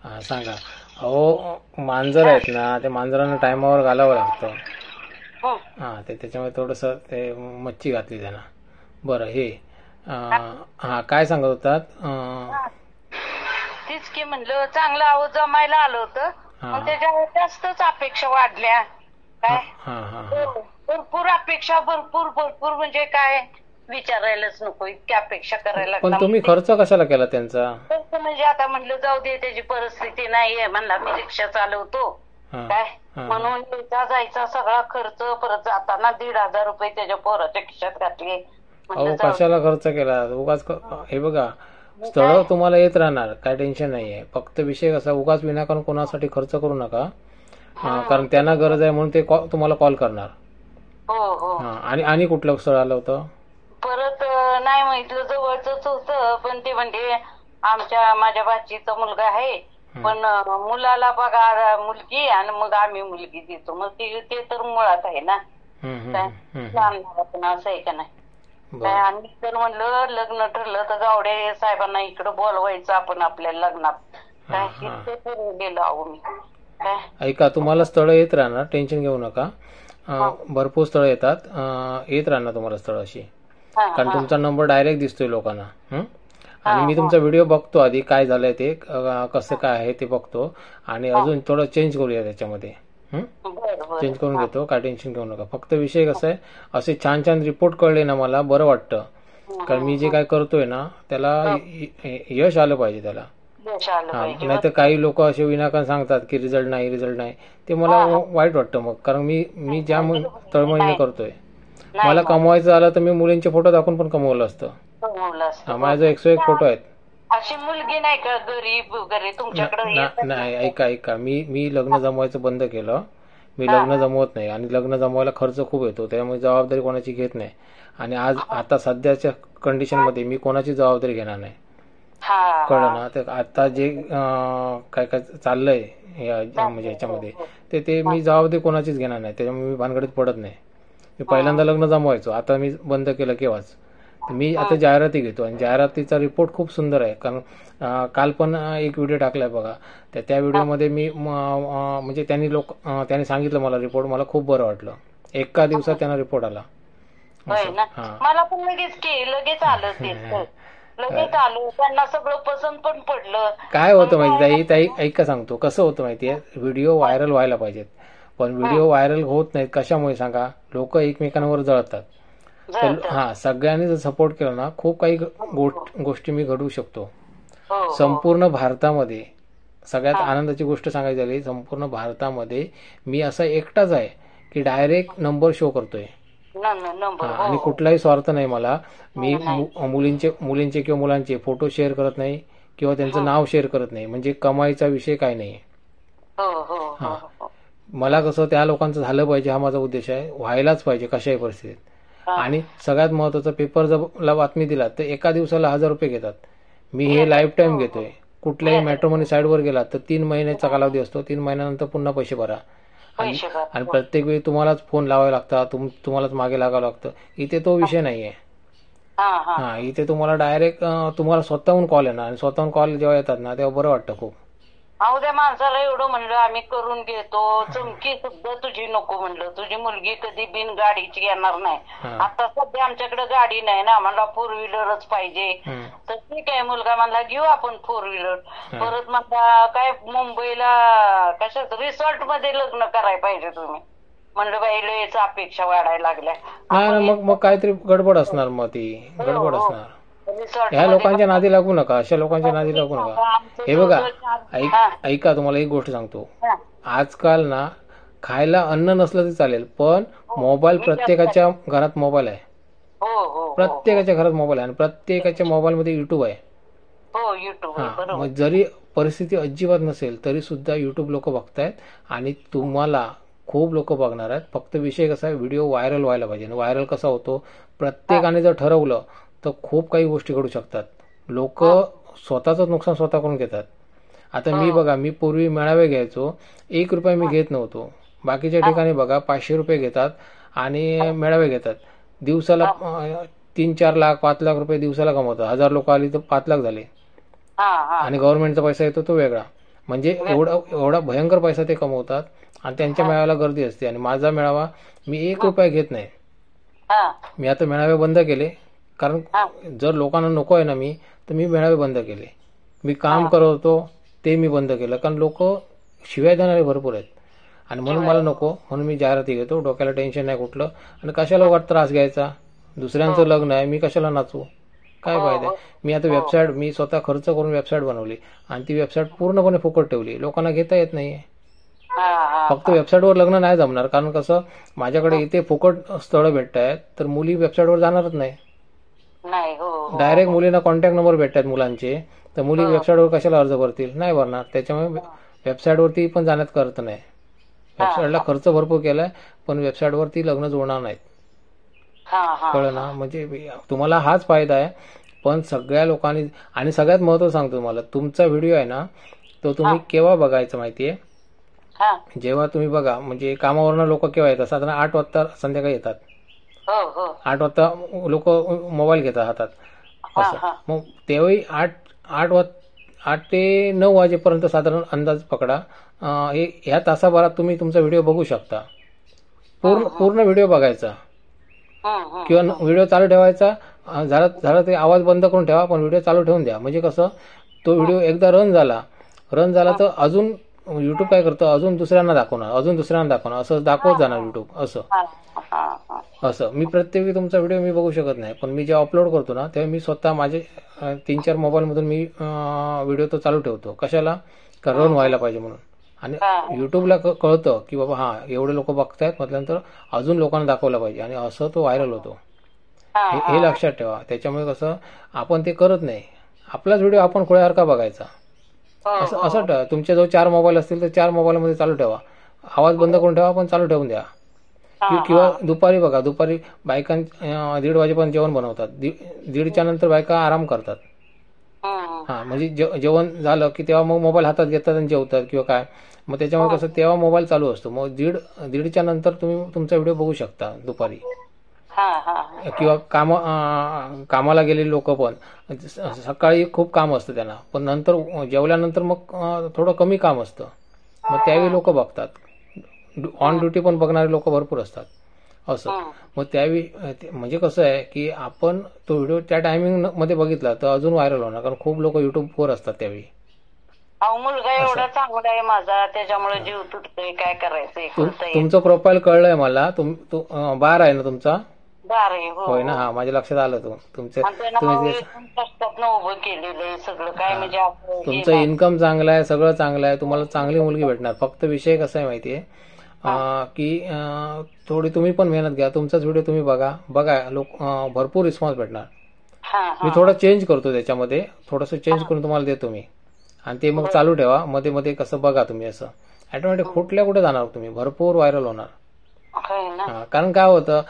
हा सांगा. अहो मांजर आहेत ना, ते मांजरांना टायमावर घालावं लागतं. हं. हा त्याच्यामुळे थोडंसं ते मच्छी घातली त्यांना. बरं हे हा काय सांगत होतात? हा, तीच की म्हणलं चांगलं आहो जमायला आलं होतं, हा पण त्याच्यावर जास्तच अपेक्षा वाढल्या. हा काय हा हा हा हो, भरपूर अपेक्षा, भरपूर भरपूर म्हणजे काय विचारायलाच नको, इतक्या अपेक्षा करायला पण लागला. तुम्ही खर्च कशाला केला त्यांचा? खर्च म्हणजे आता म्हटलं जाऊ दे, त्याची परिस्थिती नाहीये म्हणला, मी रिक्षा चालवतो हा काय हा हा म्हणून यायचा जायचा सगळा खर्च, परत जाताना 1,500 रुपये त्याच्या पोराच्या खिशात घातले. म्हणलं अहो जाऊ कशाला खर्च केला उगाच? दे. हे बघा, मग स्थळं काय तुम्हाला येत राहणार, काय टेन्शन नाहीये. फक्त विषय कसा, उगाच विनाकारण कोणासाठी खर्च करू नका. कारण त्यांना गरज आहे म्हणून ते तुम्हाला कॉल करणार. हो हो. हा आणि कुठलं स्थळ आलं होतं? परत नाही म्हटलं जवळच होतं, पण ते म्हणजे माझ्या भाचीचा मुलगा आहे, पण मुलाला बघा मुलगी आणि मग आम्ही मुलगी देतो, मग ते तर मुळात आहे ना. काय लहान पण असं आहे का नाही. काय बरं आणि तर म्हणलं लग्न ठरलं तर गावडे साहेबांना इकडं बोलवायचं आपण आपल्या लग्नात. हा काय हा इतकं ठरवलेलं आहो मी. काय ऐका, तुम्हाला स्थळं येत राहणार, टेन्शन घेऊ नका. हा भरपूर स्थळं येतात, येत राहणार तुम्हाला स्थळं अशी. हा कारण हा तुमचा नंबर डायरेक्ट दिसतोय लोकांना. हा आणि मी हा तुमचा व्हिडिओ बघतो आधी, काय झालंय ते, कसं काय आहे ते बघतो. आणि हा. अजून थोडं चेंज करूया त्याच्यामध्ये. बरं चेंज बरं. करून हा घेतो, काय टेन्शन घेऊ नका. फक्त विषय कसा आहे, असे छान छान रिपोर्ट कळले ना मला बरं वाटतं. कारण मी जे काय करतोय ना त्याला यश आलं पाहिजे त्याला. यश आलं हा पाहिजे. नाही तर काही लोक असे विनाकारण सांगतात की रिझल्ट नाही, रिझल्ट नाही. ते मला हा हा. वाईट वाटतं मग. कारण मी ज्या तळमळीने नाही करतोय, नाही मला नाही कमवायचं झालं तर मी मुलींचे फोटो दाखवून पण कमवलं असतं. कमवलं असतं. माझं 101 फोटो आहेत. अशी मुलगी नाही का गरीब वगैरे तुमच्याकडे येतात ना? नाही, ऐका, मी लग्न जमवायचं बंद केलं. मी हा लग्न जमवत नाही, आणि लग्न जमवायला खर्च खूप येतो, त्यामुळे जबाबदारी कोणाची घेत नाही. आणि आता सध्याच्या कंडिशनमध्ये मी कोणाची जबाबदारी घेणार नाही. हा कळलं ना? तर आता जे काय काय चाललंय म्हणजे ह्याच्यामध्ये, ते मी जबाबदारी कोणाचीच घेणार नाही. त्याच्यामुळे मी भानगडीत पडत नाही. मी पहिल्यांदा लग्न जमवायचो, आता मी बंद केलं केव्हाच. तर मी आता जाहिराती घेतो, आणि जाहिरातीचा रिपोर्ट खूप सुंदर आहे. कारण काल पण एक व्हिडिओ टाकलाय बघा, त्या व्हिडिओमध्ये मी म्हणजे त्यांनी सांगितलं मला रिपोर्ट, मला खूप बरं वाटलं. एका दिवसात त्यांना रिपोर्ट आला. होय असं ना. हां. मला पण लगेच आलं ते. लगेच आलं, त्यांना सगळं पसंत पण पडलं. काय पण होतं माहिती काय ताई, ऐका सांगतो कसं होतं माहितीये, व्हिडिओ व्हायरल व्हायला पाहिजेत. पण व्हिडिओ व्हायरल होत नाहीत कशामुळे सांगा? लोक एकमेकांवर जळतात. तर जळतात. सगळ्यांनी जर सपोर्ट केला ना, खूप काही गोष्टी मी घडवू शकतो. हो हो. संपूर्ण भारतामध्ये सगळ्यात हा आनंदाची गोष्ट सांगायची झाली, संपूर्ण भारतामध्ये मी असा एकटाच आहे की डायरेक्ट नंबर शो करतोय. नंबर. हो आणि हो. कुठलाही स्वार्थ नाही मला. मी नाही. मुलींचे किंवा मुलांचे फोटो शेअर करत नाही, किंवा त्यांचं नाव शेअर करत नाही. म्हणजे कमाईचा विषय काय नाही. हो हो हां, हो. मला कसं त्या लोकांचं झालं पाहिजे हा माझा उद्देश आहे, व्हायलाच पाहिजे कशाही परिस्थितीत. हा आणि सगळ्यात महत्त्वाचं, पेपर जर बातमी दिला तर एका दिवसाला 1,000 रुपये घेतात. मी हे लाईफ टाईम घेतोय. कुठल्याही मॅट्रिमोनी साईटवर गेला तर 3 महिन्याचा कालावधी असतो, 3 महिन्यानंतर पुन्हा पैसे भरा. आणि पैसे भर. आणि प्रत्येक वेळी तुम्हालाच फोन लावावे लागतात, तुम्हालाच मागे लागावं लागतं. इथे तो विषय नाही आहे. हा हा. हां, इथे तुम्हाला डायरेक्ट तुम्हाला स्वतःहून कॉल येणार, आणि स्वतःहून कॉल जेव्हा येतात ना तेव्हा बरं वाटतं खूप. अहो त्या माणसाला एवढं म्हणलं आम्ही करून घेतो, चमकी सुद्धा तुझी नको म्हणलं. तुझी मुलगी कधी बिन गाडीची येणार नाही. हां. आता सध्या आमच्याकडे गाडी नाही ना, आम्हाला 4 व्हीलरच पाहिजे. तर ठीक आहे, मुलगा म्हणला घेऊ आपण 4 व्हीलर. परत म्हणला काय मुंबईला कशात रिसॉर्ट मध्ये लग्न करायला पाहिजे तुम्ही. म्हणलं बाई लयच अपेक्षा वाढायला लागल्या. नाही, मग काहीतरी गडबड असणार, मग ती गडबड असणार. रिसॉर्ट ह्या मध्ये लोकांच्या नादी लागू नका, अशा लोकांच्या नादी लागू नका. हे बघा, ऐका तुम्हाला एक गोष्ट सांगतो. आजकाल ना खायला अन्न नसलं तरी चालेल, पण मोबाईल, प्रत्येकाच्या घरात मोबाईल आहे. प्रत्येकाच्या घरात मोबाईल आहे, आणि प्रत्येकाच्या मोबाईलमध्ये युट्यूब आहे. हो युट्यूब. हां, मग जरी परिस्थिती अजिबात नसेल तरी सुद्धा युट्यूब लोक बघतायत, आणि तुम्हाला खूप लोक बघणार आहेत. फक्त विषय कसा आहे, व्हिडिओ व्हायरल व्हायला पाहिजे. आणि व्हायरल कसा होतो, प्रत्येकाने जर ठरवलं तर खूप काही गोष्टी घडू शकतात. लोक स्वतःचं नुकसान स्वतः करून घेतात. आता मी बघा, मी पूर्वी मेळावे घ्यायचो, 1 रुपया मी घेत नव्हतो. बाकीच्या ठिकाणी बघा 500 रुपये घेतात आणि मेळावे घेतात. दिवसाला 3-4 लाख 5 लाख रुपये दिवसाला कमवतात. 1000 लोक आली तर 5 लाख झाले. आणि गव्हर्नमेंटचा पैसा येतो तो वेगळा. म्हणजे एवढा भयंकर पैसा ते कमवतात आणि त्यांच्या मेळाव्याला गर्दी असते. आणि माझा मेळावा मी 1 रुपया घेत नाही. हा मी आता मेळावे बंद केले, कारण जर लोकांना नको आहे ना तर मी मेळावे बंद केले. मी काम करत होतो ते मी बंद केलं, कारण लोक शिव्या देणारे भरपूर आहेत आणि म्हणून मला नको, म्हणून मी जाहिराती घेतो. डोक्याला टेन्शन नाही कुठलं, आणि कशाला वाट त्रास घ्यायचा. दुसऱ्यांचं लग्न आहे, मी कशाला नाचू, काय फायदा आहे. मी आता वेबसाईट मी स्वतः खर्च करून वेबसाईट बनवली आणि ती वेबसाईट पूर्णपणे फुकट ठेवली. लोकांना घेता येत नाहीये. फक्त वेबसाईटवर लग्न नाही जमणार, कारण कसं माझ्याकडे इथे फुकट स्थळं भेटत आहेत, तर मुली वेबसाईटवर जाणारच नाही. डायरेक्ट मुलींना कॉन्टॅक्ट नंबर भेटतात मुलांचे, तर मुली वेबसाईटवर कशाला अर्ज भरतील, नाही भरणार. त्याच्यामुळे वेबसाईटवरती पण जाण्यात अर्थ नाही. वेबसाईटला खर्च भरपूर केलाय, पण वेबसाईटवरती लग्न जोडणार नाहीत. कळलं ना. म्हणजे तुम्हाला हाच फायदा आहे. पण सगळ्या लोकांनी, आणि सगळ्यात महत्त्वाचं सांगतो तुम्हाला, तुमचा व्हिडिओ आहे ना तो तुम्ही केव्हा बघायचा माहितीये, जेव्हा तुम्ही बघा, म्हणजे कामावरनं लोक केव्हा येतात, साधारण 8 वाजता संध्याकाळी येतात. 8 वाजता लोक मोबाईल घेतात हातात असं. मग तेव्हाही 8 ते 9 वाजेपर्यंत साधारण अंदाज पकडा, ह्या तासाभरात तुम्ही तुमचा व्हिडिओ बघू शकता. पूर्ण व्हिडिओ बघायचा किंवा व्हिडिओ चालू ठेवायचा. झाला ते आवाज बंद करून ठेवा, पण व्हिडिओ चालू ठेवून द्या. म्हणजे कसं, तो व्हिडिओ एकदा रन झाला तर अजून युट्यूब काय करतं, अजून दुसऱ्यांना दाखवणार, असं दाखवत जाणार युट्यूब. असं मी प्रत्येकी तुमचा व्हिडिओ मी बघू शकत नाही, पण मी जेव्हा अपलोड करतो ना तेव्हा मी स्वतः माझे 3-4 मोबाईलमधून मी व्हिडिओ तो चालू ठेवतो. कशाला, रन व्हायला पाहिजे म्हणून. आणि युट्यूबला कळतं की बाबा एवढे लोक बघतायत, म्हटल्यानंतर अजून लोकांना दाखवला पाहिजे, आणि असं तो व्हायरल होतो. हे लक्षात ठेवा. त्याच्यामुळे कसं आपण ते करत नाही, आपलाच व्हिडिओ आपण खोळ्यासारखा बघायचा. असं तुमच्या जवळ 4 मोबाईल असतील तर 4 मोबाईलमध्ये चालू ठेवा, आवाज बंद करून ठेवा, पण चालू ठेवून द्या. किंवा दुपारी बघा, दुपारी बायकां 1:30 वाजेपर्यंत जेवण बनवतात, 1:30च्या नंतर बायका आराम करतात. म्हणजे जेवण झालं की तेव्हा मग मोबाईल हातात घेतात आणि जेवतात किंवा काय. मग त्याच्यामुळे कसं तेव्हा मोबाईल चालू असतो. मग 1:30च्या नंतर तुम्ही तुमचा व्हिडिओ बघू शकता दुपारी. किंवा कामाला गेलेले लोक पण सकाळी खूप काम असतं त्यांना, पण नंतर जेवल्यानंतर मग थोडं कमी काम असतं, मग त्यावेळी लोक बघतात. ऑन ड्युटी पण बघणारे लोक भरपूर असतात असं. मग त्यावेळी म्हणजे कसं आहे की आपण तो व्हिडिओ त्या टायमिंग मध्ये बघितला तर अजून व्हायरल होणार, कारण खूप लोक युट्यूबवर असतात त्यावेळी. मुलगा एवढा चांगला आहे माझा, त्याच्यामुळे जीव तुटतोय, काय करायचं. तुमचं प्रोफाईल कळलंय मला. बार आहे ना तुमचा? होय ना. हा, माझ्या लक्षात आलं. तुमचं सगळं काय म्हणजे तुमचं इन्कम चांगलं आहे, सगळं चांगलं आहे, तुम्हाला चांगली मुलगी भेटणार. फक्त विषय कसा आहे माहितीये की थोडी तुम्ही पण मेहनत घ्या. तुमचाच व्हिडिओ तुम्ही बघा, लोक भरपूर रिस्पॉन्स भेटणार. मी थोडा चेंज करतो त्याच्यामध्ये, थोडंसं चेंज करून तुम्हाला देतो मी, आणि ते मग चालू ठेवा. मध्ये मध्ये कसं बघा तुम्ही, असं ऑटोमॅटिक कुठे जाणार तुम्ही, भरपूर व्हायरल होणार. कारण काय होतं,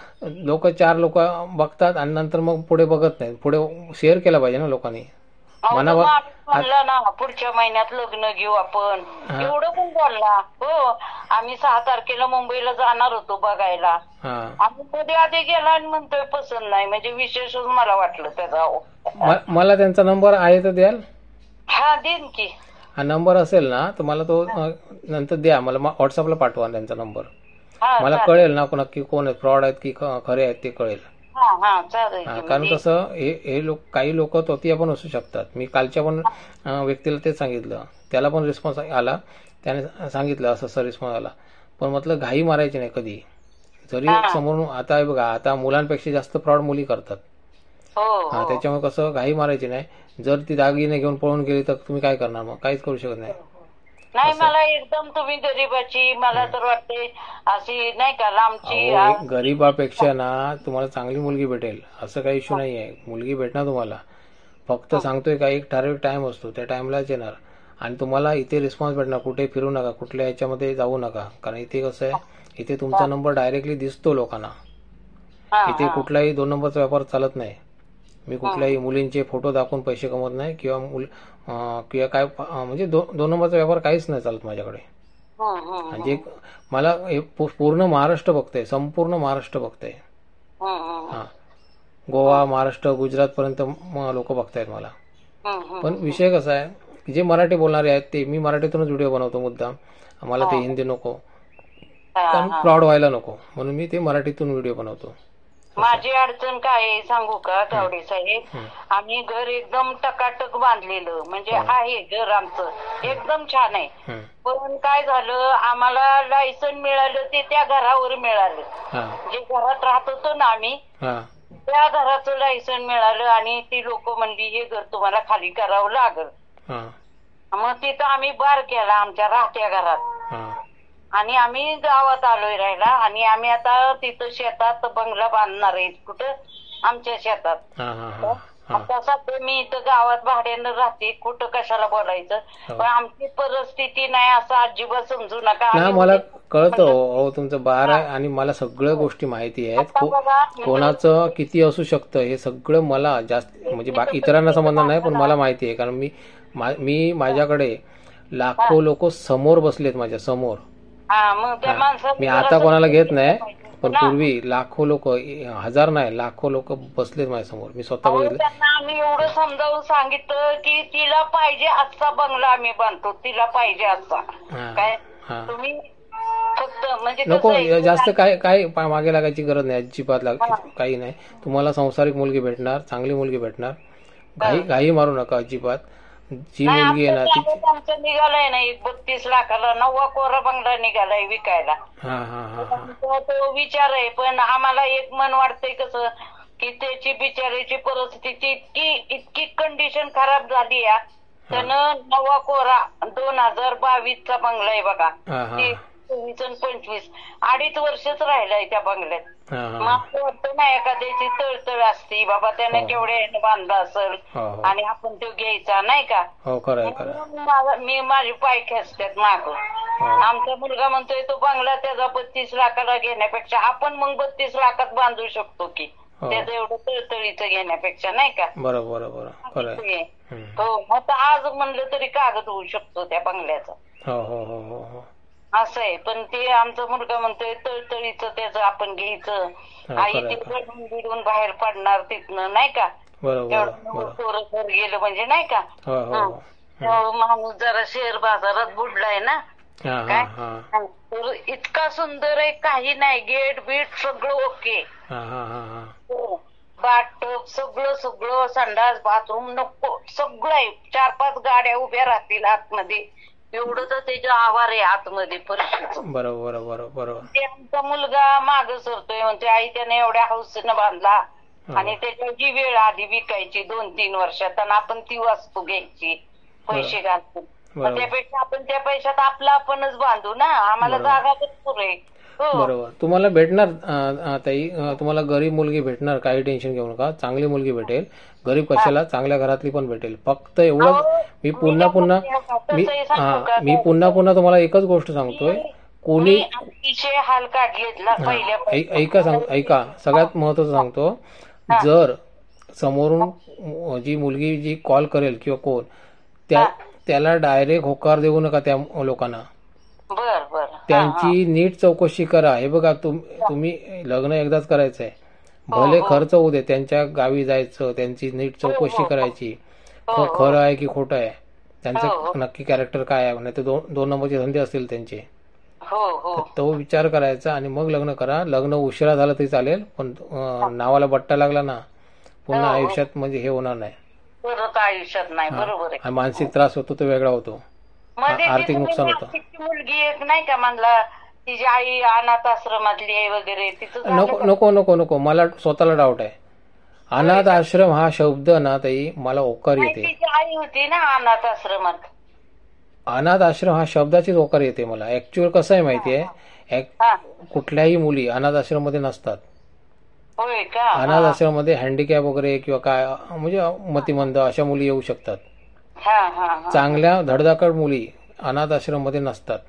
4 लोक बघतात आणि नंतर मग पुढे बघत नाहीत. पुढे शेअर केला पाहिजे ना लोकांनी. म्हणलं ना पुढच्या महिन्यात लग्न घेऊ आपण, एवढं पण बोलला. हो, आम्ही 6 तारखेला मुंबईला जाणार होतो बघायला. आम्ही कधी आधी गेला आणि म्हणतोय पसंत नाही, म्हणजे विशेषच मला वाटलं त्याचा. मला त्यांचा नंबर आहे तर द्याल? हा, देईन की. हा नंबर असेल ना तर मला तो नंतर द्या, मला व्हॉट्सअपला पाठवा त्यांचा नंबर. मला कळेल ना नक्की कोण आहे, फ्रॉड आहेत की खरे आहेत ते कळेल. कारण कसं काही लोक तोतिया पण असू शकतात. मी कालच्या पण व्यक्तीला तेच सांगितलं, त्याला पण रिस्पॉन्स आला, त्याने सांगितलं असं रिस्पॉन्स आला. पण म्हटलं घाई मारायची नाही कधी, जरी समोरून. आता बघा, आता मुलांपेक्षा जास्त फ्रॉड मुली करतात. त्याच्यामुळे कसं घाई मारायची नाही. जर ती दागिने घेऊन पळून गेली तर तुम्ही काय करणार, मग काहीच करू शकत नाही. नाही, मला एकदम तुम्ही गरीबाची, मला तर वाटते अशी नाही का लांबची. गरीबापेक्षा ना तुम्हाला चांगली मुलगी भेटेल, असं काही इश्यू नाही आहे. मुलगी भेटणार तुम्हाला. फक्त सांगतोय का, एक ठराविक टाइम असतो, त्या टाइमलाच येणार. आणि तुम्हाला इथे रिस्पॉन्स भेटणार. कुठे फिरू नका, कुठल्या ह्याच्यामध्ये जाऊ नका, कारण इथे कसं आहे, इथे तुमचा नंबर डायरेक्टली दिसतो लोकांना. इथे कुठलाही 2 नंबरचा व्यापार चालत नाही. मी कुठल्याही मुलींचे फोटो दाखवून पैसे कमवत नाही, किंवा काय, म्हणजे 2 नंबरचा व्यापार काहीच नाही चालत माझ्याकडे. म्हणजे मला पूर्ण महाराष्ट्र बघतंय, संपूर्ण महाराष्ट्र बघतंय. गोवा, महाराष्ट्र, गुजरात पर्यंत लोक बघतायत मला. पण विषय कसा आहे, जे मराठी बोलणारे आहेत ते, मी मराठीतूनच व्हिडिओ बनवतो मुद्दाम, आम्हाला ते हिंदी नको, कारण फ्रॉड व्हायला नको, म्हणून मी ते मराठीतून व्हिडिओ बनवतो. माझी अडचण काय आहे सांगू का गावडे साहेब, आम्ही घर एकदम टकाटक बांधलेलं, म्हणजे आहे घर आमचं एकदम छान आहे, पण काय झालं आम्हाला लायसन मिळालं ते त्या घरावर मिळालं, जे घरात राहत होतो ना आम्ही त्या घराचं लायसन मिळालं, आणि ती लोक म्हणली हे घर तुम्हाला खाली करावं लागल. मग तिथं आम्ही बार केला आमच्या राहत्या घरात, आणि आम्ही गावात आलोय राहायला, आणि आम्ही आता तिथं शेतात बंगला बांधणार आहे कुठं आमच्या शेतात. आता सध्या मी इथं गावात भाड्यानं राहते, कुठं कशाला बोलायचं, पण आमची परिस्थिती नाही असं अजिबात समजू नका. मला कळतं हो तुमचं बार आहे, आणि मला सगळ्या गोष्टी माहिती आहेत, कोणाचं किती असू शकतं हे सगळं मला जास्त, म्हणजे इतरांना समजणार नाही पण मला माहिती आहे, कारण मी माझ्याकडे लाखो लोक समोर बसलेत माझ्या समोर. मी आता कोणाला घेत नाही, पण पूर्वी लाखो लोक, हजार नाही लाखो लोक बसलेत माझ्या समोर, मी स्वतः बघितलं. त्यांना आम्ही एवढं समजावून सांगितलं की तिला पाहिजे असा बंगला आम्ही बांधतो, तिला पाहिजे असा, काय तुम्ही फक्त म्हणजे नको जास्त काय मागे लागायची गरज नाही, अजिबात काही नाही. तुम्हाला संसारिक मुलगी भेटणार, चांगली मुलगी भेटणार, घाई मारू नका अजिबात. जी मुलगी आहे ना ती आमचं निघालाय ना 32 लाखाला 9वा कोरा बंगला निघालाय विकायला. तो विचार आहे, पण आम्हाला एक मन वाटतंय कसं की त्याची बिचारीची परिस्थिती इतकी कंडिशन खराब झाली आहे. त्यानं 9वा कोरा 2022चा बंगला आहे बघा, 24-25 2.5 वर्षच राहिलाय त्या बंगल्यात. मग वाटतं ना एखाद्याची तळतळ असती बाबा त्याने केवढे बांधला असेल आणि आपण तो घ्यायचा नाही का. मी माझे पाय खेचतात माग. आमचा मुलगा म्हणतोय तो बंगला त्याचा 32 लाखाला घेण्यापेक्षा आपण मग 32 लाखात बांधू शकतो की, त्याचं एवढं तळतळीचं घेण्यापेक्षा नाही का. बरोबर हो, मग आज म्हणलं तरी कागद होऊ शकतो त्या बंगल्याचा. असं आहे, पण ते आमचा मुलगा म्हणतोय तळतळीचं त्याचं आपण घ्यायचं, आई ते बिडून बाहेर पडणार तिथनं नाही का. एवढं घर गेलं म्हणजे नाही का, माणूस जरा शेअर बाजारात बुडलाय ना काय. तर इतका सुंदर आहे, काही नाही, गेट बीट सगळं ओके, बाथटब सगळं संडास बाथरूम नको सगळं आहे. 4-5 गाड्या उभ्या राहतील आतमध्ये, एवढं तर त्याच्या आवार आहे आतमध्ये परिस्थिती. बरोबर. ते आमचा मुलगा माग सरतोय, म्हणते आई त्याने एवढ्या हौसेनं बांधला आणि त्याची वेळ आधी विकायची 2-3 वर्षात, आणि आपण ती वस्तू घ्यायची पैसे घालून, त्यापेक्षा आपण त्या पैशात आपला आपणच बांधू ना, आम्हाला जागा भरपूर आहे. बरोबर, तुम्हाला भेटणार ताई, तुम्हाला गरीब मुलगी भेटणार, काही टेन्शन घेऊ नका, चांगली मुलगी भेटेल. गरीब कशाला, चांगल्या घरातली पण भेटेल. फक्त एवढं मी पुन्हा तुम्हाला एकच गोष्ट सांगतोय, कोणी हाल काढले ऐका सगळ्यात महत्वाचं सांगतो, जर समोरून जी मुलगी जी कॉल करेल किंवा कोण त्याला डायरेक्ट होकार देऊ नका त्या लोकांना. त्यांची नीट चौकशी करा. हे बघा, तुम्ही लग्न एकदाच करायचंय, भले खर्च होऊ दे, त्यांच्या गावी जायचं, त्यांची नीट चौकशी करायची, खरं आहे की खोटं आहे, त्यांचं नक्की कॅरेक्टर काय आहे, नाही तर 2 नंबरचे धंदे असतील त्यांचे, तो विचार करायचा आणि मग लग्न करा. लग्न उशिरा झालं तरी चालेल, पण नावाला बट्टा लागला ना पुन्हा आयुष्यात म्हणजे हे होणार नाही, आयुष्यात नाही. बरोबर, मानसिक त्रास होतो तो वेगळा होतो, आर्थिक नुकसान होतं. मुलगी एक नाही का म्हणला तिची आई अनाथ आश्रमातली आहे वगैरे, नको मला स्वतःला डाऊट आहे. अनाथ आश्रम हा शब्द ना ताई मला ओकार येते. तिची आई होती ना अनाथ आश्रमात. अनाथ आश्रम हा शब्दाचीच ओकार येते मला. ऍक्च्युअल कसं आहे माहितीये, कुठल्याही मुली अनाथ आश्रम मध्ये नसतात. अनाथ आश्रम मध्ये हँडिकॅप वगैरे किंवा काय म्हणजे मतिमंद अशा मुली येऊ शकतात. चांगल्या धडधाकड मुली अनाथ आश्रम मध्ये नसतात,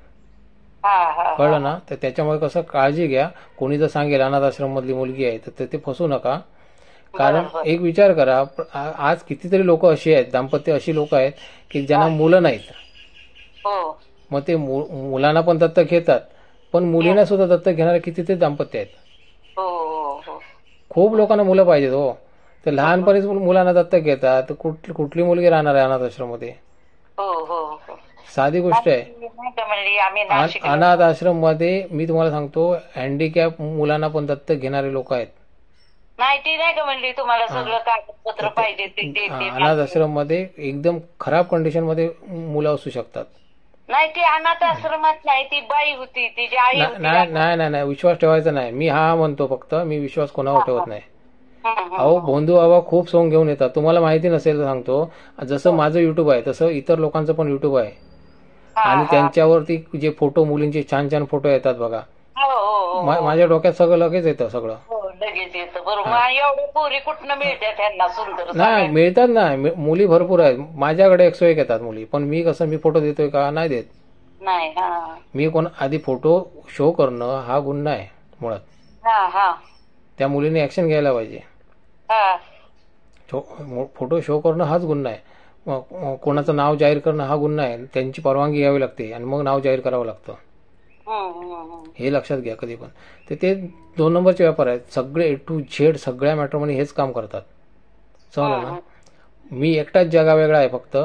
कळलं ना. तर त्याच्यामुळे कसं काळजी घ्या. कोणी जर सांगेल अनाथ आश्रम मधली मुलगी आहे तर ते फसू नका. कारण एक विचार करा, आज कितीतरी लोक अशी आहेत, दाम्पत्य अशी लोक आहेत की ज्यांना मुलं नाहीत, मग ते मुलांना पण दत्तक घेतात, पण मुलींना सुद्धा दत्तक घेणारे कितीतरी दाम्पत्य आहेत. खूप लोकांना मुलं पाहिजेत हो, तर लहानपणीच मुलांना दत्तक घेतात. कुठली मुलगी राहणार आहे अनाथ आश्रम मध्ये. हो हो हो. साधी गोष्ट आहे. नाही का म्हणली आम्ही नाशिक अनाथ आश्रम मध्ये मी तुम्हाला सांगतो हँडिकॅप मुलांना पण दत्तक घेणारे लोक आहेत. नाही ती नाही का म्हणली तुम्हाला सगळं कागदपत्र पाहिजे ते देते. अनाथ आश्रम मध्ये एकदम खराब कंडिशन मध्ये मुलं असू शकतात. नाही ती अनाथ आश्रमात नाही, ती बाई होती, तिची आई होती. नाही नाही नाही नाही, विश्वास ठेवायचा नाही. मी हा म्हणतो फक्त, मी विश्वास कोणावर ठेवत नाही. अहो भोंदू बाबा खूप सॉंग घेऊन येतात, तुम्हाला माहिती नसेल तर सांगतो. जसं माझं युट्यूब आहे तसं इतर लोकांचं पण युट्यूब आहे, आणि त्यांच्यावरती जे फोटो, मुलींचे छान छान फोटो येतात बघा. हो हो हो माझ्या डोक्यात सगळं लगेच येतं सगळं. हो, लगेच येतं. बरोबर. एवढे पोरी कुठनं मिळते त्यांना सुंदर? नाही मिळतात ना, मुली भरपूर आहेत माझ्याकडे, 101 येतात मुली. पण मी कसं, मी फोटो देतोय का? नाही देत. नाही. हा मी कोण आधी फोटो शो करणं हा गुन्हा आहे मुळात. हा हा त्या मुलीने ऍक्शन घ्यायला पाहिजे. हा फोटो शो करणं हाच गुन्हा आहे. कोणाचं नाव जाहीर करणं हा गुन्हा आहे. त्यांची परवानगी घ्यावी लागते आणि मग नाव जाहीर करावं लागतं. हे लक्षात घ्या कधी पण. ते 2 नंबरचे व्यापार आहेत. सगळे A to Z सगळ्या मॅटरमध्ये हेच काम करतात. समजलं ना. मी एकटाच जगा वेगळा आहे फक्त.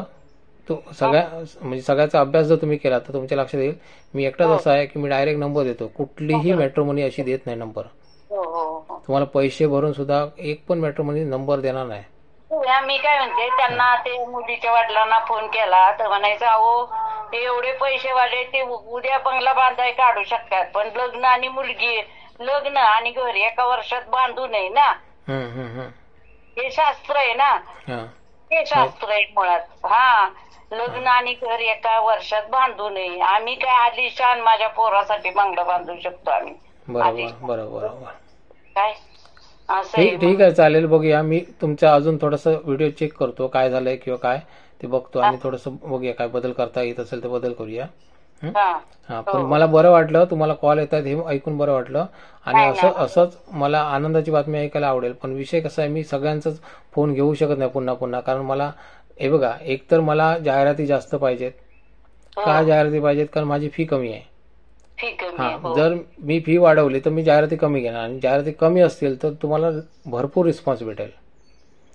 तो म्हणजे सगळ्याचा अभ्यास जर तुम्ही केला तर तुमच्या लक्षात येईल. मी एकटाच असा आहे की मी डायरेक्ट नंबर देतो. कुठलीही मॅट्रिमोनी अशी देत नाही नंबर. तुम्हाला पैसे भरून सुद्धा एक पण मॅट्रिमोनी नंबर देणार नाही. मी काय म्हणते, त्यांना ते मुलीच्या वडिलांना फोन केला तर म्हणायचं अहो ते एवढे पैसे वाले ते उद्या बंगला बांधाय काढू शकतात, पण लग्न आणि मुलगी, लग्न आणि घर एका वर्षात बांधू नये ना. हे शास्त्र आहे ना, हे शास्त्र आहे मुळात. हा, लग्न आणि घर एका वर्षात बांधू नये. आम्ही काय आलिशान माझ्या पोरासाठी बंगला बांधू शकतो आम्ही. बरोबर बरोबर. काय असं ठीक आहे, चालेल. बघूया, मी तुमचा अजून थोडंसं व्हिडिओ चेक करतो काय झालंय किंवा काय ते बघतो, आणि थोडंसं बघूया काय बदल करता येत असेल तर बदल करूया. हा, पण मला बरं वाटलं, तुम्हाला कॉल येतात हे ऐकून बरं वाटलं. आणि असंच मला आनंदाची बातमी ऐकायला आवडेल. पण विषय कसा आहे, मी सगळ्यांचाच फोन घेऊ शकत नाही पुन्हा पुन्हा, कारण मला हे बघा, एकतर मला जाहिराती जास्त पाहिजेत. का जाहिराती पाहिजेत? कारण माझी फी कमी आहे. जर मी फी वाढवली तर मी जाहिराती कमी घेणार, आणि जाहिराती कमी असतील तर तुम्हाला भरपूर रिस्पॉन्स भेटेल.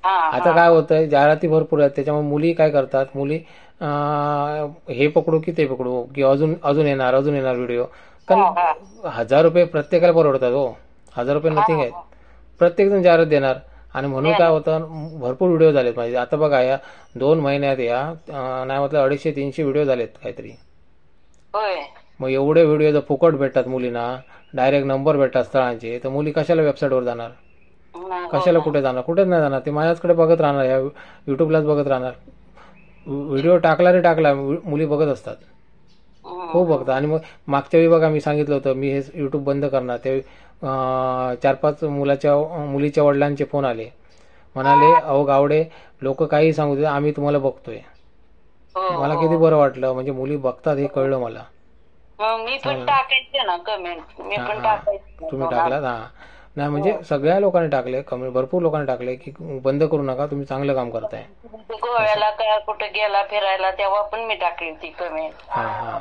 आता काय होतंय, जाहिराती भरपूर आहेत, त्याच्यामुळे मुली काय करतात, मुली हे पकडू की ते पकडू की अजून येणार व्हिडिओ. कारण 1000 रुपये प्रत्येकाला परवडतात हो. 1000 रुपये नथिंग आहेत. प्रत्येक जण जाहिरात देणार, आणि म्हणून काय होतं, भरपूर व्हिडिओ झालेत माझे. आता बघा, या 2 महिन्यात नाही म्हटलं 250-300 व्हिडिओ झालेत काहीतरी. मग एवढे व्हिडिओ जर फुकट भेटतात मुलींना, डायरेक्ट नंबर भेटतात स्थळांचे, तर मुली कशाला वेबसाईटवर जाणार? कशाला कुठे जाणार? कुठेच नाही जाणार. ते माझ्याकडे बघत राहणार, या युट्यूबलाच बघत राहणार. व्हिडिओ टाकला रे टाकला, मुली बघत असतात, खूप बघतात. आणि मग मागच्या वेळी बघा, मी सांगितलं होतं मी हे युट्यूब बंद करणार, ते 4-5 मुलीच्या वडिलांचे फोन आले, म्हणाले अहो गावडे, लोक काही सांगू दे, आम्ही तुम्हाला बघतोय. मला किती बरं वाटलं, म्हणजे मुली बघतात हे कळलं मला. मी पण टाकायचे ना कमेंट, मी पण टाकायचे. तुम्ही टाकलात? हा, नाही म्हणजे सगळ्या लोकांनी टाकले कमेंट, भरपूर लोकांनी टाकले की बंद करू नका, तुम्ही चांगलं काम करताय. गोव्याला काय कुठे गेला फिरायला तेव्हा पण मी टाकली ती कमेंट. हा,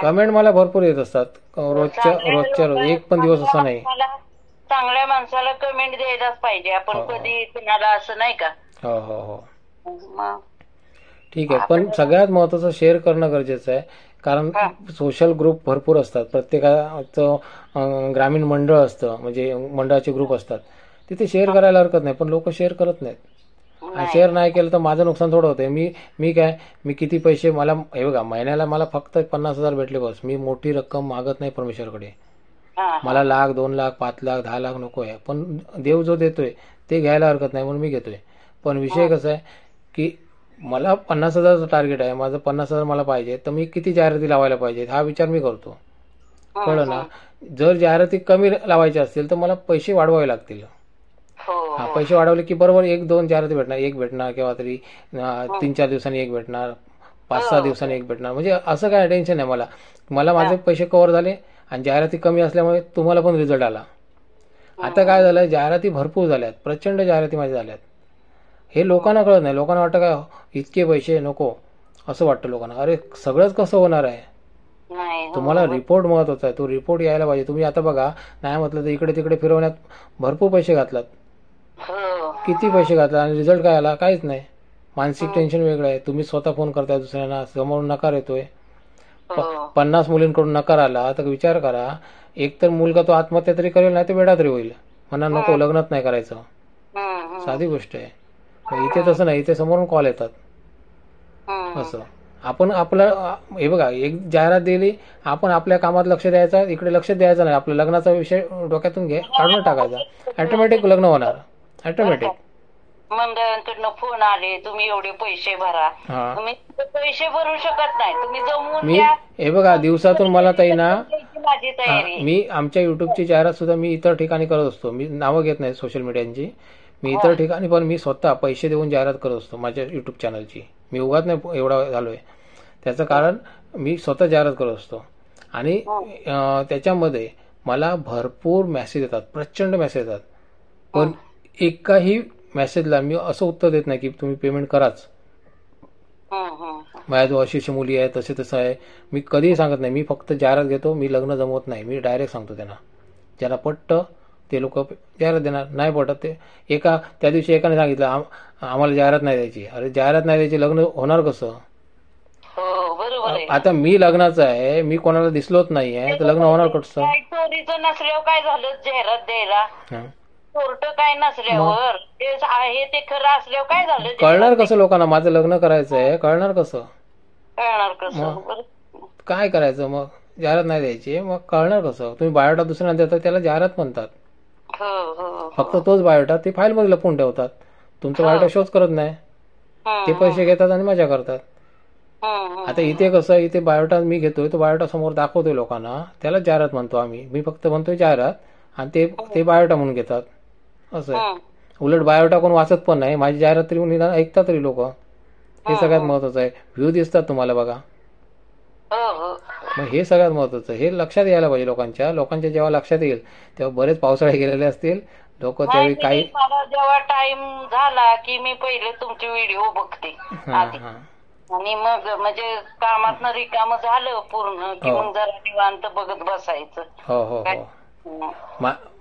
कमेंट मला भरपूर येत असतात रोजच्या रोज, एक पण दिवस असा नाही. चांगल्या माणसाला कमेंट द्यायलाच पाहिजे आपण, कधी कुणाला असं नाही का. हो. ठीक आहे, पण सगळ्यात महत्वाचं शेअर करणं गरजेचं आहे. कारण सोशल ग्रुप भरपूर असतात, प्रत्येकाचं ग्रामीण मंडळ असतं, म्हणजे मंडळाचे ग्रुप असतात, तिथे शेअर करायला हरकत नाही. पण लोक शेअर करत नाहीत. शेअर नाही केलं तर माझं नुकसान थोडं होतंय. मी किती पैसे, मला हे बघा, महिन्याला मला फक्त 50,000 भेटले बस. मी मोठी रक्कम मागत नाही परमेश्वरकडे. मला 1,00,000, 2,00,000, 5,00,000, 10,00,000 नको आहे. पण देव जो देतोय ते घ्यायला हरकत नाही, म्हणून मी घेतोय. पण विषय कसा आहे की मला 50,000चं टार्गेट आहे, माझं 50,000 मला पाहिजे, तर मी किती जाहिराती लावायला पाहिजेत हा विचार मी करतो. कळलं ना. जर जाहिराती कमी लावायच्या असतील तर मला पैसे वाढवावे लागतील. हा, पैसे वाढवले की बरोबर 1-2 जाहिराती भेटणार, एक भेटणार केव्हा तरी, 3-4 दिवसांनी एक भेटणार, 5-6 दिवसांनी एक भेटणार. म्हणजे असं काय टेन्शन नाही मला माझे पैसे कव्हर झाले, आणि जाहिराती कमी असल्यामुळे तुम्हाला पण रिझल्ट आला. आता काय झालं, जाहिराती भरपूर झाल्यात, प्रचंड जाहिराती माझ्या झाल्यात. हे लोकांना कळत नाही. लोकांना वाटतं काय इतके पैसे नको, असं वाटतं लोकांना. अरे सगळंच कसं होणार आहे, तुम्हाला रिपोर्ट महत्वाचा आहे, तो रिपोर्ट यायला पाहिजे. तुम्ही आता बघा, नाही म्हटलं तर इकडे तिकडे फिरवण्यात भरपूर पैसे घातलात, किती पैसे घातला, आणि रिझल्ट काय आला? काहीच नाही. मानसिक टेन्शन वेगळं आहे. तुम्ही स्वतः फोन करताय दुसऱ्यांना, समोरून नकार येतोय. हो 50 मुलींकडून नकार आला तर विचार करा, एक तर मुलगा तो आत्महत्या तरी करेल, नाही तर वेडा तरी होईल. म्हणा नको, लग्नच नाही करायचं. साधी गोष्ट आहे. मग इथे तसं नाही, इथे समोरून कॉल येतात. असं आपण आपलं हे बघा, एक जाहिरात दिली, आपण आपल्या कामात लक्ष द्यायचं, इकडे लक्ष द्यायचं नाही. आपल्या लग्नाचा विषय डोक्यातून काढून टाकायचा, ऑटोमॅटिक लग्न होणार. ऑटोमॅटिक मंडळांकडनं फोन आले, तुम्ही एवढे पैसे भरा. हा. तुम्ही पैसे भरू शकत नाही, तुम्ही जमवून मी द्या. हे बघा, दिवसातून मला ताई ना, माझी तयारी. मी आमच्या युट्यूबची जाहिरात सुद्धा मी इतर ठिकाणी करत असतो. मी नावं घेत नाही सोशल मीडियाची. मी इतर ठिकाणी पण मी स्वतः पैसे देऊन जाहिरात करत असतो माझ्या युट्यूब चॅनलची. मी उगाच नाही एवढा झालोय. त्याचं कारण मी स्वतः जाहिरात करत असतो. आणि त्याच्यामध्ये मला भरपूर मेसेज येतात, प्रचंड मेसेज येतात. पण एकाही मेसेजला मी असं उत्तर देत नाही की तुम्ही पेमेंट कराच. माझ्याजवळ अशी मुली आहे, तसे तसं आहे, मी कधीही सांगत नाही. मी फक्त जाहिरात घेतो. मी लग्न जमवत नाही. मी डायरेक्ट सांगतो त्यांना. ज्यांना पटतं ते लोक जाहिरात देणार, नाही पटत ते. त्या दिवशी एकाने सांगितलं आम्हाला जाहिरात नाही द्यायची. अरे जाहिरात नाही द्यायची, लग्न होणार कसं? आता मी लग्नाचं आहे, मी कोणाला दिसलोच नाहीये, तर लग्न होणार कसं? चोरीचं नसल्यावर काय झालं जाहिरात द्यायला? चोरट काय नसल्यावर ते खरं असल्यावर काय झालं? कळणार कसं लोकांना माझं लग्न करायचं आहे? कळणार कसं? कळणार कसं? काय करायचं मग? जाहिरात नाही द्यायची, मग कळणार कसं? तुम्ही बायोडा दुसऱ्यांना देता, त्याला जाहिरात म्हणतात. फक्त तोच बायोडा ते फाईल मध्ये लपवून ठेवतात. तुमचा बायोडा शोच करत नाही. ते पैसे घेतात आणि मजा करतात. आता इथे कसं, इथे बायोडा मी घेतोय, तो बायोडा समोर दाखवतोय लोकांना, त्याला जाहिरात म्हणतो आम्ही. मी फक्त म्हणतोय जाहिरात, आणि ते बायोडा म्हणून घेतात. असं आहे. उलट बायोडा कोण वाचत पण नाही, माझी जाहिरात तरी निदान ऐकतात तरी लोक. हे सगळ्यात महत्वाचं आहे. व्ह्यू दिसतात तुम्हाला बघा, मग हे सगळ्यात महत्वाचं. हे लक्षात यायला पाहिजे लोकांच्या जेव्हा लक्षात येईल तेव्हा बरेच पावसाळे गेलेले असतील लोक. त्यावेळी काही जेव्हा टाइम झाला की मी पहिले तुमचे व्हिडिओ बघते आणि मग म्हणजे कामात रिकाम झालं पूर्ण की मग जरा निवांत बघत बसायचं. हो हो हो.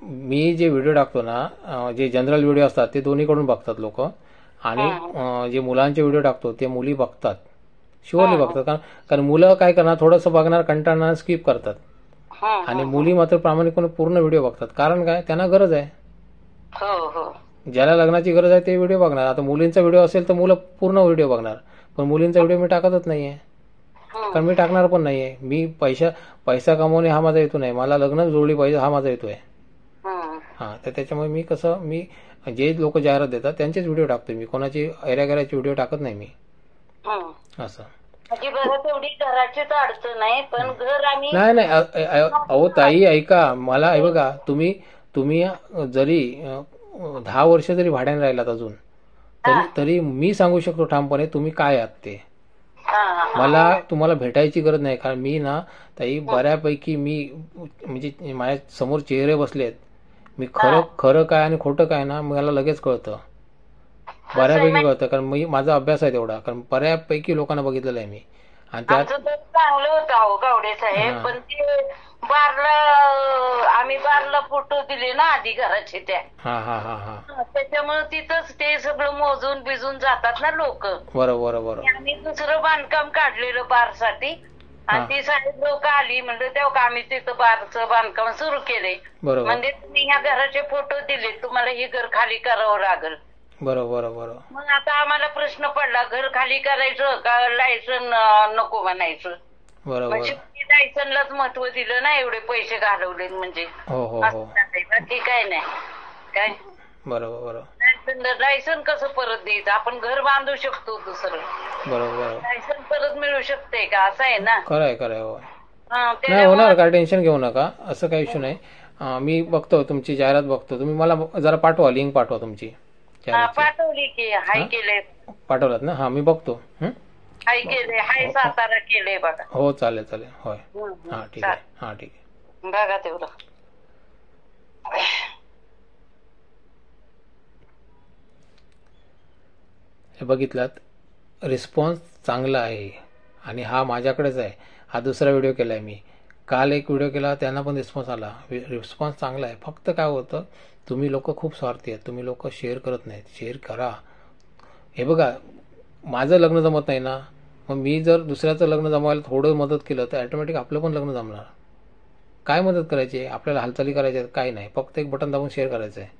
मी जे व्हिडिओ टाकतो ना, जे जनरल व्हिडिओ असतात ते दोन्हीकडून बघतात लोक. आणि जे मुलांचे व्हिडिओ टाकतो ते मुली बघतात, शुअरली बघतात. कारण मुलं काय करणार, थोडंसं बघणार, कंटाळणार, स्किप करतात. आणि मुली मात्र प्रामाणिकपणे पूर्ण व्हिडिओ बघतात. कारण काय, त्यांना गरज आहे. ज्याला लग्नाची गरज आहे ते व्हिडिओ बघणार. आता मुलींचा व्हिडिओ असेल तर मुलं पूर्ण व्हिडिओ बघणार, पण मुलींचा व्हिडिओ मी टाकतच नाहीये, कारण मी टाकणार पण नाहीये. मी पैसा कमवणे हा माझा हेतू नाही, मला लग्न जोडली पाहिजे हा माझा हेतू आहे. तर त्याच्यामुळे मी कसं, जे लोक जाहिरात देतात त्यांचेच व्हिडिओ टाकतो मी. कोणाची ऐऱ्यागऱ्याची व्हिडिओ टाकत नाही मी. असं तेवढी घराचीच अडचण आहे, पण घर आम्ही नाही. अहो ताई ऐका, मला हे बघा, तुम्ही जरी 10 वर्ष जरी भाड्याने राहिलात अजून तरी मी सांगू शकतो ठामपणे तुम्ही काय आहात ते. मला तुम्हाला भेटायची गरज नाही, कारण मी ना ताई बऱ्यापैकी म्हणजे माझ्या समोर चेहरे बसलेत. मी खरं काय आणि खोटं काय ना मला लगेच कळतं, बऱ्यापैकी कळतं. कारण माझा अभ्यास आहे तेवढा, कारण बऱ्यापैकी लोकांना बघितलेलं आहे मी. आणि त्यात चांगलं होतं गावडे साहेब, पण ते आम्ही बारला फोटो दिले ना आधी घराचे त्या, त्याच्यामुळे तिथंच ते सगळं मोजून बिजून जातात ना लोक. बरोबर. आम्ही दुसरं बांधकाम काढलेलं बारसाठी, आणि ती साहेब लोक आली म्हणजे तेव्हा आम्ही तिथं बारचं बांधकाम सुरू केले. म्हणजे तुम्ही ह्या घराचे फोटो दिले, तुम्हाला हे घर खाली करावं लागेल. बरोबर. मग आता आम्हाला प्रश्न पडला, घर खाली करायचं का लायसन नको म्हणायचं. म्हणजे लायसनलाच महत्व दिलं ना, एवढे पैसे घालवले म्हणजे. ठीक आहे नाही काय. बरोबर. लायसन कसं परत द्यायचं? आपण घर बांधू शकतो दुसरं, बरोबर. लायसन परत मिळू शकते का? असं आहे ना. खरंय. नाही होणार, काय टेन्शन घेऊ नका, असं काही इश्यू नाही. मी बघतो तुमची जाहिरात बघतो. तुम्ही मला जरा पाठवा, लिंक पाठवा तुमची. पाठवली की हाय केले. पाठवलात ना? हा मी बघतो. हाय केले, हाय सातारा केले बघा. हो चालेल. होय. ठीक आहे. बघा तेवढं. हे बघितलात, रिस्पॉन्स चांगला आहे. आणि हा माझ्याकडेच आहे. हा दुसरा व्हिडिओ केलाय मी. काल एक व्हिडिओ केला, त्यांना पण रिस्पॉन्स आला. रिस्पॉन्स चांगला आहे. फक्त काय होतं, तुम्ही लोक खूप स्वार्थी आहेत. तुम्ही लोक शेअर करत नाहीत. शेअर करा. हे बघा, माझं लग्न जमत नाही ना, मग मी जर दुसऱ्याचं लग्न जमवायला थोडं मदत केलं तर ॲटोमॅटिक आपलं पण लग्न जमणार. काय मदत करायची, आपल्याला हालचाली करायच्या काही नाही, फक्त एक बटन दाबून शेअर करायचं आहे.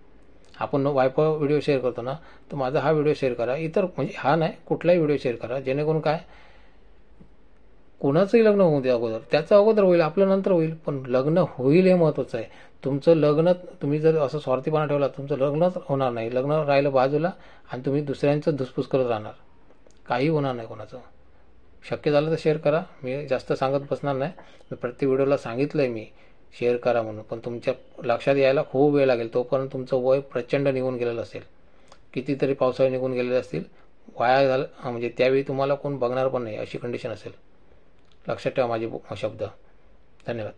आपण वायफळ व्हिडिओ शेअर करतो ना, तर माझा हा व्हिडिओ शेअर करा, इतर म्हणजे हा नाही कुठलाही व्हिडिओ शेअर करा, जेणेकरून काय कोणाचंही लग्न होऊ दे अगोदर, त्याचं अगोदर होईल, आपलं नंतर होईल, पण लग्न होईल हे महत्त्वाचं आहे. तुमचं लग्न तुम्ही जर असं स्वार्थीपणा ठेवला तुमचं लग्नच होणार नाही, लग्न राहिलं बाजूला आणि तुम्ही दुसऱ्यांचं धुसफूस करत राहणार, काही होणार नाही कोणाचं. शक्य झालं तर शेअर करा, मी जास्त सांगत बसणार नाही. प्रत्येक व्हिडिओला सांगितलं आहे मी शेअर करा म्हणून, पण तुमच्या लक्षात यायला खूप वेळ लागेल. तोपर्यंत तुमचं वय प्रचंड निघून गेलेलं असेल, कितीतरी पावसाळे निघून गेलेले असतील, वाया झालं म्हणजे त्यावेळी तुम्हाला कोण बघणार पण नाही अशी कंडिशन असेल. लक्षात ठेवा माझे शब्द. धन्यवाद.